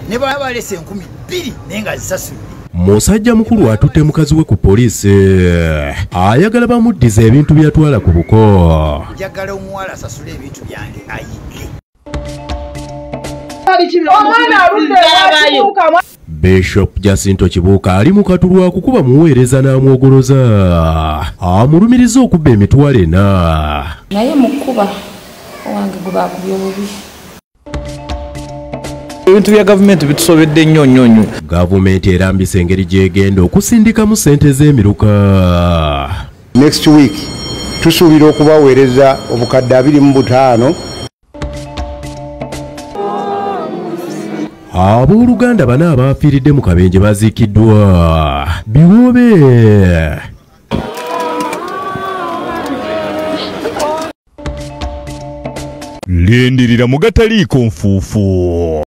ne baba balese 2,000 nenga zisasulire. Musajja mukulu atutte mukazi we ku poliisi ayagala bamuddiza ebintu byatwala ku buko. Njagala omuwala asasule ebintu byange ayige. Bishop Jacito Kibuuka ali mu katulwa kukuba muweereza n'amwogoloza amulumiriza okubba emitwalo 4. Naye mukuba owange gwe bakubye obubi. Ebintu bya gavumenti bitusobedde nnyo. Gavumenti erambise engeri gyegenda okusindikamu ssente z'emiruka. Next week tusuubira okubaweereza obukadde 25. Abooluganda bana abaafiiridde mu Kabenje baziikiddwa. Biwoobe. Lindirira mu gataliiko nfuufu.